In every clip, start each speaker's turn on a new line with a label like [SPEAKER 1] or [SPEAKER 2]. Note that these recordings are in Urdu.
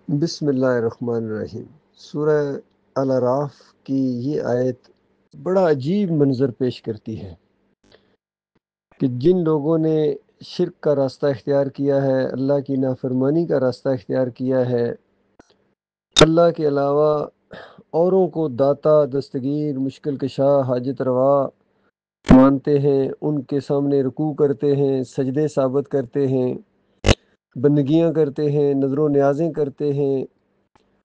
[SPEAKER 1] بسم اللہ الرحمن الرحیم۔ سورہ الاعراف کی یہ آیت بڑا عجیب منظر پیش کرتی ہے کہ جن لوگوں نے شرک کا راستہ اختیار کیا ہے، اللہ کی نافرمانی کا راستہ اختیار کیا ہے، اللہ کے علاوہ اوروں کو داتا، دستگیر، مشکل کشا، حاجت روا مانتے ہیں، ان کے سامنے رکوع کرتے ہیں، سجدے ثابت کرتے ہیں، بندگیاں کرتے ہیں، نظر و نیازیں کرتے ہیں،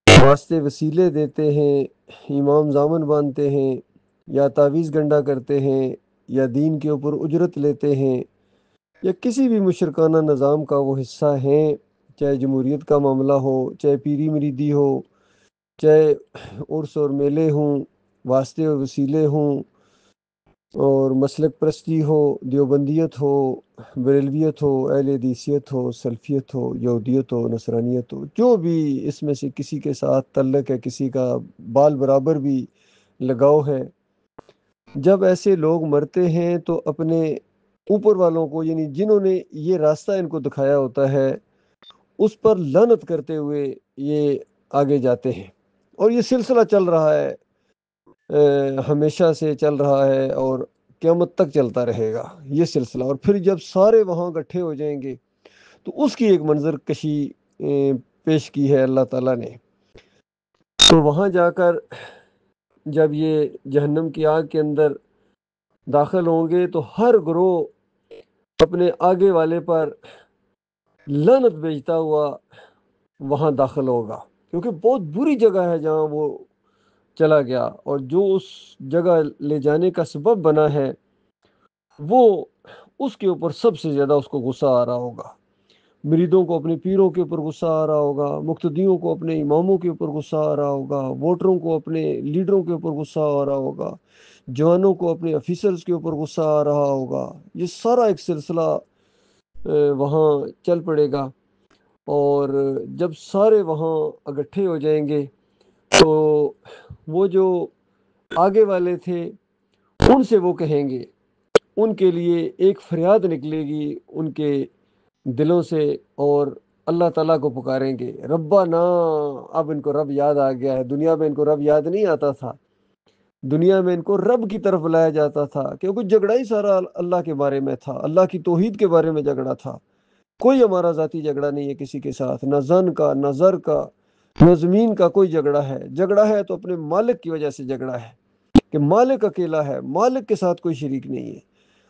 [SPEAKER 1] واسطے وسیلے دیتے ہیں، امام زامن باندھتے ہیں، یا تعویذ گنڈا کرتے ہیں، یا دین کے اوپر اجرت لیتے ہیں، یا کسی بھی مشرکانہ نظام کا وہ حصہ ہیں، چاہے جمہوریت کا معاملہ ہو، چاہے پیری مریدی ہو، چاہے عرس اور میلے ہوں، واسطے اور وسیلے ہوں، اور مسلک پرستی ہو، دیوبندیت ہو، بریلویت ہو، اہل حدیثیت ہو، سلفیت ہو، یہودیت ہو، نصرانیت ہو، جو بھی اس میں سے کسی کے ساتھ تعلق ہے، کسی کا بال برابر بھی لگاؤ ہے، جب ایسے لوگ مرتے ہیں تو اپنے اوپر والوں کو، یعنی جنہوں نے یہ راستہ ان کو دکھایا ہوتا ہے، اس پر لعنت کرتے ہوئے یہ آگے جاتے ہیں، اور یہ سلسلہ چل رہا ہے، ہمیشہ سے چل رہا ہے، اور قیامت تک چلتا رہے گا یہ سلسلہ۔ اور پھر جب سارے وہاں اکٹھے ہو جائیں گے تو اس کی ایک منظر کشی پیش کی ہے اللہ تعالیٰ نے۔ تو وہاں جا کر جب یہ جہنم کی آگ کے اندر داخل ہوں گے تو ہر گروہ اپنے آگے والے پر لعنت بھیجتا ہوا وہاں داخل ہوگا، کیونکہ بہت بری جگہ ہے جہاں وہ چلا گیا، اور جو اس جگہ لے جانے کا سبب بنا ہے وہ اس کے اوپر سب سے زیادہ اس کو غصہ آ رہا ہوگا۔ مریدوں کو اپنے پیروں کے اوپر غصہ آ رہا ہوگا، مقتدیوں کو اپنے اماموں کے اوپر غصہ آ رہا ہوگا، ووٹروں کو اپنے لیڈروں کے اوپر غصہ آ رہا ہوگا، جوانوں کو اپنے آفیسرز کے اوپر غصہ آ رہا ہوگا۔ یہ سارا ایک سلسلہ وہاں چل پڑے گا، اور جب سارے وہاں اکٹھے ہو جائیں گے تو وہ جو آگے والے تھے ان سے وہ کہیں گے، ان کے لیے ایک فریاد نکلے گی ان کے دلوں سے، اور اللہ تعالیٰ کو پکاریں گے، ربنا۔ اب ان کو رب یاد آ گیا ہے، دنیا میں ان کو رب یاد نہیں آتا تھا، دنیا میں ان کو رب کی طرف بلایا جاتا تھا، کیونکہ جھگڑا ہی سارا اللہ کے بارے میں تھا، اللہ کی توحید کے بارے میں جھگڑا تھا۔ کوئی ہمارا ذاتی جھگڑا نہیں ہے کسی کے ساتھ، نہ زن کا، نہ زر کا، نہ زمین کا کوئی جھگڑا ہے۔ جھگڑا ہے تو اپنے مالک کی وجہ سے جھگڑا ہے، کہ مالک اکیلا ہے، مالک کے ساتھ کوئی شریک نہیں ہے۔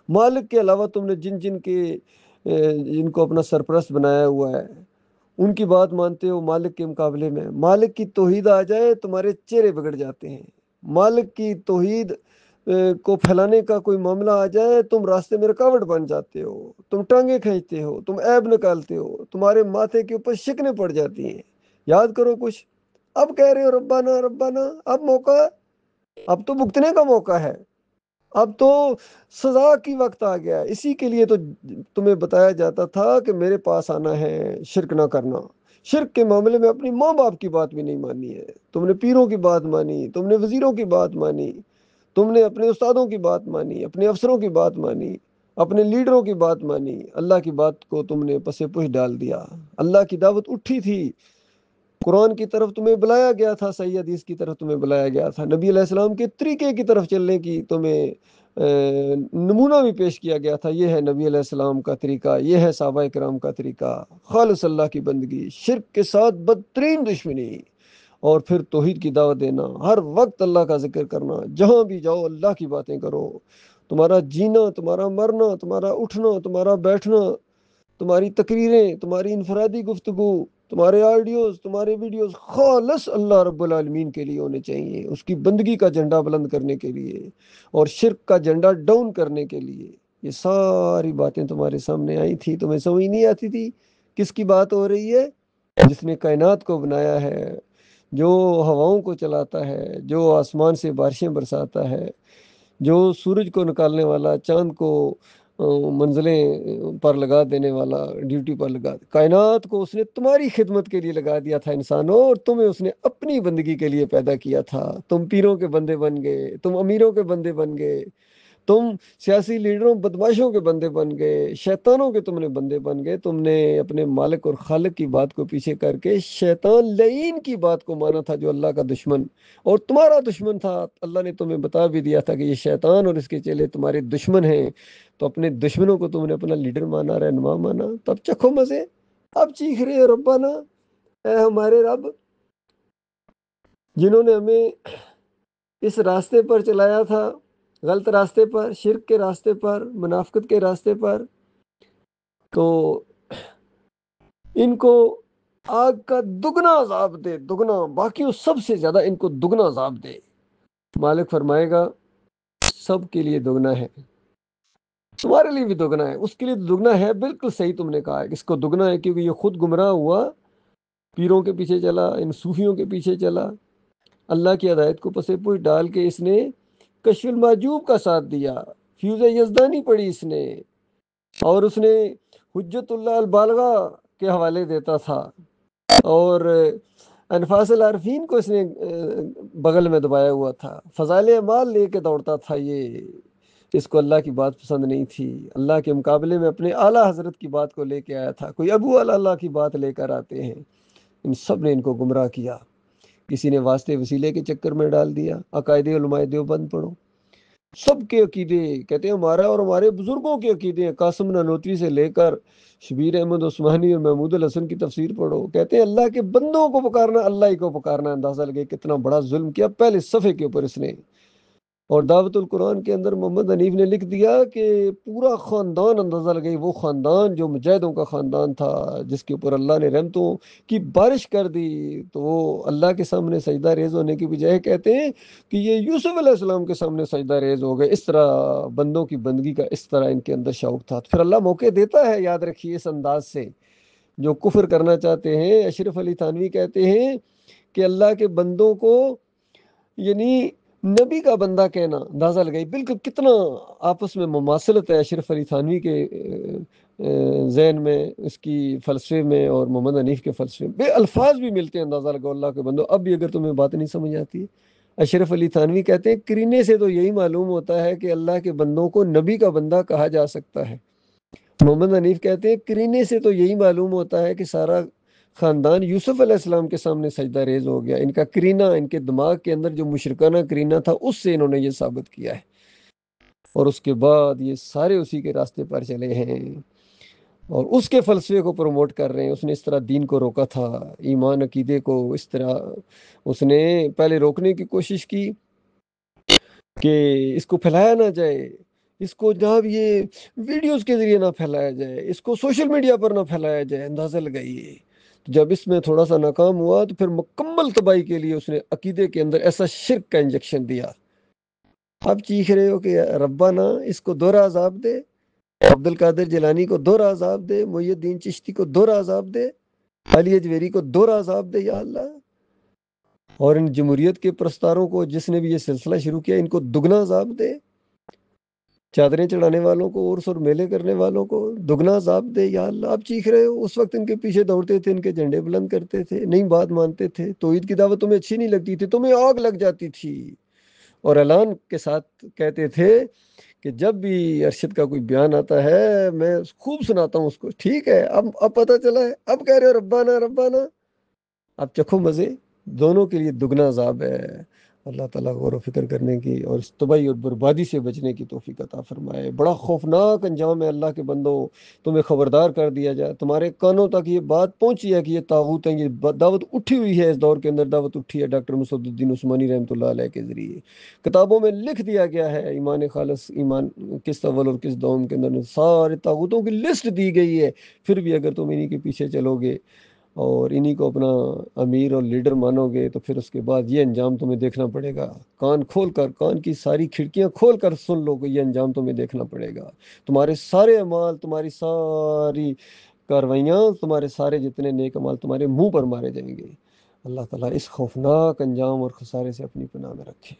[SPEAKER 1] مالک کے علاوہ تم نے جن کو اپنا سرپرست بنایا ہوا ہے ان کی بات مانتے ہو مالک کے مقابلے میں۔ مالک کی توحید آ جائے تمہارے چہرے بگڑ جاتے ہیں، مالک کی توحید کو پھیلانے کا کوئی معاملہ آ جائے تم راستے میں رکاوٹ بن جاتے ہو، تم ٹانگیں کھینچتے ہو، تم عیب نکالتے ہو، تمہارے ماتھے کے اوپر شکنیں پڑ جاتی ہیں۔ یاد کرو کچھ، اب کہہ رہے ہو ربنا ربنا، اب موقع ہے، اب تو بھگتنے کا موقع ہے، اب تو سزا کی وقت آ گیا ہے۔ اسی کے لیے تو تمہیں بتایا جاتا تھا کہ میرے پاس آنا ہے، شرک نہ کرنا۔ شرک کے معاملے میں اپنی ماں باپ کی بات بھی نہیں مانی ہے، تم نے پیروں کی بات مانی، تم نے وزیروں کی بات مانی، تم نے اپنے استادوں کی بات مانی، اپنے افسروں کی بات مانی، اپنے لیڈروں کی بات مانی، اللہ کی بات کو تم نے پسے پش ڈال دیا۔ اللہ کی دعوت اٹھی تھی، قرآن کی طرف تمہیں بلایا گیا تھا، صحیح حدیث کی طرف تمہیں بلایا گیا تھا، نبی علیہ السلام کے طریقے کی طرف چلنے کی تمہیں نمونہ بھی پیش کیا گیا تھا، یہ ہے نبی علیہ السلام کا طریقہ، یہ ہے صحابہ کرام کا طریقہ، خالص اللہ کی بندگی، شرک کے ساتھ بدترین دشمنی، اور پھر توحید کی دعوت دینا، ہر وقت اللہ کا ذکر کرنا، جہاں بھی جاؤ اللہ کی باتیں کرو۔ تمہارا جینا، تمہارا مرنا، تمہارا اٹھنا، تمہارا بیٹھنا، تمہاری تقریریں، تمہاری انفرادی گفتگو، تمہارے آڈیوز، تمہارے ویڈیوز خالص اللہ رب العالمین کے لیے ہونے چاہیے، اس کی بندگی کا جھنڈا بلند کرنے کے لیے، اور شرک کا جھنڈا ڈاؤن کرنے کے لیے۔ یہ ساری باتیں تمہارے سامنے آئی تھی، تمہیں سمجھ نہیں آتی تھی کس کی بات ہو رہی ہے؟ جس نے کائنات کو بنایا ہے، جو ہواؤں کو چلاتا ہے، جو آسمان سے بارشیں برساتا ہے، جو سورج کو نکالنے والا، چاند کو منزلیں پر لگا دینے والا، ڈیوٹی پر لگا، کائنات کو اس نے تمہاری خدمت کے لیے لگا دیا تھا انسانوں، اور تمہیں اس نے اپنی بندگی کے لیے پیدا کیا تھا۔ تم پیروں کے بندے بن گئے، تم امیروں کے بندے بن گئے، تم سیاسی لیڈروں بدماشوں کے بندے بن گئے، شیطانوں کے تم نے بندے بن گئے، تم نے اپنے مالک اور خالق کی بات کو پیچھے کر کے شیطان لعین کی بات کو مانا تھا، جو اللہ کا دشمن اور تمہارا دشمن تھا۔ اللہ نے تمہیں بتا بھی دیا تھا کہ یہ شیطان اور اس کے چیلے تمہارے دشمن ہیں، تو اپنے دشمنوں کو تم نے اپنا لیڈر مانا، رہنما مانا، تب چکھو مزے۔ اب چیخ رہے ہیں ربنا، اے ہمارے رب، جنہوں نے ہمیں اس راستے پر چلایا تھا، غلط راستے پر، شرک کے راستے پر، منافقت کے راستے پر، تو ان کو آگ کا دگنا عذاب دے، دگنا، باقیوں سب سے زیادہ ان کو دگنا عذاب دے۔ مالک فرمائے گا سب کے لیے دگنا ہے، تمہارے لیے بھی دگنا ہے، اس کے لیے دگنا ہے۔ بالکل صحیح تم نے کہا ہے، اس کو دگنا ہے کیونکہ یہ خود گمراہ ہوا، پیروں کے پیچھے چلا، ان صوفیوں کے پیچھے چلا، اللہ کی ہدایت کو پسے پوش ڈال کے اس نے کشف المحجوب کا ساتھ دیا، فیوز یزدانی پڑھی اس نے، اور اس نے حجت اللہ البالغہ کے حوالے دیتا تھا، اور انفاس العارفین کو اس نے بغل میں دبایا ہوا تھا، فضائل اعمال لے کے دوڑتا تھا یہ۔ اس کو اللہ کی بات پسند نہیں تھی، اللہ کے مقابلے میں اپنے اعلیٰ حضرت کی بات کو لے کے آیا تھا، کوئی ابو اللہ کی بات لے کر آتے ہیں۔ ان سب نے ان کو گمراہ کیا، کسی نے واسطے وسیلے کے چکر میں ڈال دیا۔ عقائد علماء دیوبند پڑھو، سب کے عقیدے کہتے ہیں ہمارا اور ہمارے بزرگوں کے عقیدے ہیں، قاسم نانوتوی سے لے کر شبیر احمد عثمانی اور محمود الحسن کی تفسیر پڑھو، کہتے ہیں اللہ کے بندوں کو پکارنا، اللہ ہی کو پکارنا۔ اندازہ لگے کتنا بڑا ظلم کیا پہلے صفحے کے اوپر اس نے۔ اور دعوت القرآن کے اندر محمد حنیف نے لکھ دیا کہ پورا خاندان، اندازہ لگے وہ خاندان جو مجاہدوں کا خاندان تھا، جس کے اوپر اللہ نے رحمتوں کی بارش کر دی، تو وہ اللہ کے سامنے سجدہ ریز ہونے کی بجائے کہتے ہیں کہ یہ یوسف علیہ السلام کے سامنے سجدہ ریز ہو گئے۔ اس طرح بندوں کی بندگی کا اس طرح ان کے اندر شوق تھا۔ پھر اللہ موقع دیتا ہے، یاد رکھیے اس انداز سے، جو کفر کرنا چاہتے ہیں۔ اشرف علی تھانوی کہتے ہیں کہ اللہ کے بندوں کو یعنی نبی کا بندہ کہنا، اندازہ لگائی بالکل کتنا آپس میں مماثلت ہے اشرف علی تھانوی کے ذہن میں، اس کی فلسفے میں، اور محمد حنیف کے فلسفے میں بے الفاظ بھی ملتے ہیں۔ اندازہ لگاؤ اللہ کے بندوں، اب بھی اگر تمہیں بات نہیں سمجھ آتی ہے، اشرف علی تھانوی کہتے ہیں کرینے سے تو یہی معلوم ہوتا ہے کہ اللہ کے بندوں کو نبی کا بندہ کہا جا سکتا ہے۔ محمد حنیف کہتے ہیں کرینے سے تو یہی معلوم ہوتا ہے کہ سارا خاندان یوسف علیہ السلام کے سامنے سجدہ ریز ہو گیا۔ ان کا کرینہ، ان کے دماغ کے اندر جو مشرکانہ کرینہ تھا، اس سے انہوں نے یہ ثابت کیا ہے، اور اس کے بعد یہ سارے اسی کے راستے پر چلے ہیں اور اس کے فلسفے کو پروموٹ کر رہے ہیں۔ اس نے اس طرح دین کو روکا تھا، ایمان عقیدے کو اس طرح اس نے پہلے روکنے کی کوشش کی کہ اس کو پھیلایا نہ جائے، اس کو جہاں بھی یہ ویڈیوز کے ذریعے نہ پھیلایا جائے، اس کو سوشل میڈیا پر نہ پھیلایا جائے۔ اندازہ لگائیے، جب اس میں تھوڑا سا ناکام ہوا تو پھر مکمل تباہی کے لیے اس نے عقیدے کے اندر ایسا شرک کا انجیکشن دیا۔ اب چیخ رہے ہو کہ ربنا اس کو دوہرا عذاب دے، عبد القادر جیلانی کو دوہرا عذاب دے، محی الدین چشتی کو دوہرا عذاب دے، علی اجویری کو دوہرا عذاب دے یا اللہ، اور ان جمہوریت کے پرستاروں کو، جس نے بھی یہ سلسلہ شروع کیا، ان کو دگنا عذاب دے، چادریں چڑھانے والوں کو، عرس اور میلے کرنے والوں کو دگنا عذاب دے یا اللہ۔ آپ چیخ رہے ہو، اس وقت ان کے پیچھے دوڑتے تھے، ان کے جھنڈے بلند کرتے تھے، نہیں بات مانتے تھے، توحید کی دعوت تمہیں اچھی نہیں لگتی تھی، تمہیں آگ لگ جاتی تھی، اور اعلان کے ساتھ کہتے تھے کہ جب بھی ارشد کا کوئی بیان آتا ہے میں خوب سناتا ہوں اس کو۔ ٹھیک ہے، اب پتہ چلا ہے، اب کہہ رہے ہو ربنا ربنا، اب چکھو مزے، دونوں کے لیے دگنا عذاب ہے۔ اللہ تعالیٰ غور و فکر کرنے کی اور اس تباہی اور بربادی سے بچنے کی توفیق عطا فرمائے۔ بڑا خوفناک انجام ہے اللہ کے بندوں، تمہیں خبردار کر دیا جائے، تمہارے کانوں تک یہ بات پہنچی ہے کہ یہ طاغوت ہیں، یہ دعوت اٹھی ہوئی ہے، اس دور کے اندر دعوت اٹھی ہے ڈاکٹر مصعب الدین عثمانی رحمۃ اللہ علیہ کے ذریعے۔ کتابوں میں لکھ دیا گیا ہے، ایمان خالص، ایمان کس اول اور کس دوم کے اندر سارے طاغوتوں کی لسٹ دی گئی ہے۔ پھر بھی اگر تم انہی کے پیچھے چلو گے اور انہی کو اپنا امیر اور لیڈر مانو گے تو پھر اس کے بعد یہ انجام تمہیں دیکھنا پڑے گا۔ کان کھول کر، کان کی ساری کھڑکیاں کھول کر سن لو کہ یہ انجام تمہیں دیکھنا پڑے گا۔ تمہارے سارے اعمال، تمہاری ساری کاروائیاں، تمہارے سارے جتنے نیک اعمال تمہارے منہ پر مارے جائیں گے۔ اللہ تعالیٰ اس خوفناک انجام اور خسارے سے اپنی پناہ میں رکھے۔